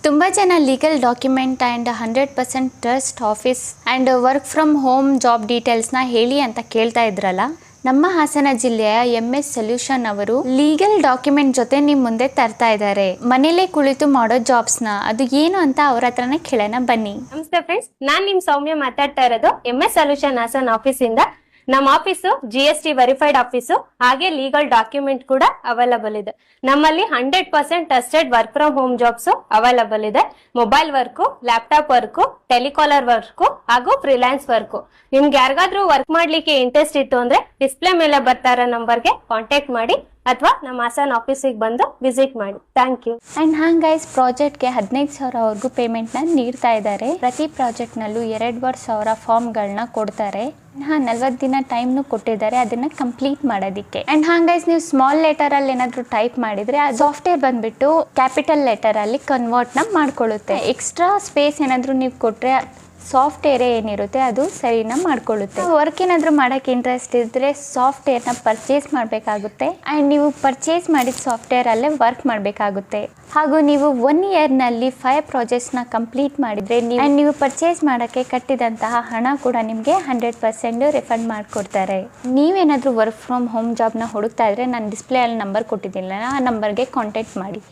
ತುಂಬ ಜನ legal document and 100% trust office and work from home job ಡೀಟೇಲ್ಸ್ನ ಹೇಳಿ ಅಂತ ಕೇಳ್ತಾ ಇದ್ರಲ್ಲ. ನಮ್ಮ ಹಾಸನ ಜಿಲ್ಲೆಯ MS ಸೊಲ್ಯೂಷನ್ ಅವರು ಲೀಗಲ್ ಡಾಕ್ಯುಮೆಂಟ್ ಜೊತೆ ನಿಮ್ಮ ಮುಂದೆ ತರ್ತಾ ಇದ್ದಾರೆ. ಮನೇಲೇ ಕುಳಿತು ಮಾಡೋ ಜಾಬ್ಸ್ನ ಅದು ಏನು ಅಂತ ಅವ್ರ ಹತ್ರನೇ ಕೇಳೋಣ ಬನ್ನಿ. ನಮಸ್ತೆ ಫ್ರೆಂಡ್ಸ್, ನಾನ್ ನಿಮ್ ಸೌಮ್ಯ ಮಾತಾಡ್ತಾ ಇರೋದು MS ಸೊಲ್ಯೂಷನ್ ಹಾಸನ್ ಆಫೀಸ್ ಇಂದ. ನಮ್ಮ ಆಫೀಸು GST ವೆರಿಫೈಡ್ ಆಫೀಸು, ಹಾಗೆ ಲೀಗಲ್ ಡಾಕ್ಯುಮೆಂಟ್ ಕೂಡ ಅವೈಲಬಲ್ ಇದೆ. ನಮ್ಮಲ್ಲಿ 100% trusted work from home jobs available ಇದೆ. Mobile work, laptop work, telecaller work ಹಾಗೂ ಫ್ರೀಲಾನ್ಸ್ ವರ್ಕು. ನಿಮ್ಗೆ ಯಾರಿಗಾದ್ರೂ ವರ್ಕ್ ಮಾಡ್ಲಿಕ್ಕೆ ಇಂಟ್ರೆಸ್ಟ್ ಇತ್ತು ಅಂದ್ರೆ ಡಿಸ್ಪ್ಲೇ ಮೇಲೆ ಬರ್ತಾ ಇರೋ ನಂಬರ್ಗೆ ಕಾಂಟ್ಯಾಕ್ಟ್ ಮಾಡಿ ಅಥವಾ ನಮ್ಮ ಹಾಸನ್ ಆಫೀಸಿಗೆ ಬಂದು ವಿಸಿಟ್ ಮಾಡಿ. Thank you. ಆ್ಯಂಡ್ ಹಾಂಗ್ ಗೈಸ್, ಪ್ರಾಜೆಕ್ಟ್ಗೆ 15,000ವರೆಗೂ ಪೇಮೆಂಟ್ನ ನೀಡ್ತಾ ಇದ್ದಾರೆ. ಪ್ರತಿ ಪ್ರಾಜೆಕ್ಟ್ನಲ್ಲೂ 2,500 ಫಾರ್ಮ್ಗಳನ್ನ ಕೊಡ್ತಾರೆ. 40 ದಿನ ಟೈಮ್ನು ಕೊಟ್ಟಿದ್ದಾರೆ ಅದನ್ನ ಕಂಪ್ಲೀಟ್ ಮಾಡೋದಕ್ಕೆ. ಆ್ಯಂಡ್ ಹಾಂಗ್ ಗೈಸ್, ನೀವು ಸ್ಮಾಲ್ ಲೆಟರಲ್ಲಿ ಏನಾದರೂ ಟೈಪ್ ಮಾಡಿದರೆ ಆ ಸಾಫ್ಟ್ವೇರ್ ಬಂದುಬಿಟ್ಟು ಕ್ಯಾಪಿಟಲ್ ಲೆಟರಲ್ಲಿ ಕನ್ವರ್ಟ್ನ ಮಾಡ್ಕೊಳ್ಳುತ್ತೆ. ಎಕ್ಸ್ಟ್ರಾ ಸ್ಪೇಸ್ ಏನಾದರೂ ನೀವು ಕೊಟ್ಟರೆ ಸಾಫ್ಟ್ವೇರ್ ಏನಿರುತ್ತೆ ಅದು ಸರಿನ ಮಾಡ್ಕೊಳ್ಳುತ್ತೆ. ವರ್ಕ್ ಏನಾದರೂ ಮಾಡೋಕ್ಕೆ ಇಂಟ್ರೆಸ್ಟ್ ಇದ್ದರೆ ಸಾಫ್ಟ್ವೇರ್ನ ಪರ್ಚೇಸ್ ಮಾಡಬೇಕಾಗುತ್ತೆ. ಆ್ಯಂಡ್ ನೀವು ಪರ್ಚೇಸ್ ಮಾಡಿದ ಸಾಫ್ಟ್ವೇರಲ್ಲೇ ವರ್ಕ್ ಮಾಡಬೇಕಾಗುತ್ತೆ. ಹಾಗೂ ನೀವು 1 ಇಯರ್ನಲ್ಲಿ 5 ಪ್ರಾಜೆಕ್ಟ್ಸ್ನ ಕಂಪ್ಲೀಟ್ ಮಾಡಿದರೆ ನೀವು ಪರ್ಚೇಸ್ ಮಾಡೋಕ್ಕೆ ಕಟ್ಟಿದಂತಹ ಹಣ ಕೂಡ ನಿಮಗೆ 100% ರಿಫಂಡ್ ಮಾಡಿಕೊಡ್ತಾರೆ. ನೀವೇನಾದರೂ ವರ್ಕ್ ಫ್ರಮ್ ಹೋಮ್ ಜಾಬ್ನ ಹುಡುಕ್ತಾ ಇದ್ದರೆ ನಾನು ಡಿಸ್ಪ್ಲೇಯಲ್ಲಿ ನಂಬರ್ ಕೊಟ್ಟಿದ್ದಿಲ್ಲ, ಆ ನಂಬರ್ಗೆ ಕಾಂಟ್ಯಾಕ್ಟ್ ಮಾಡಿ.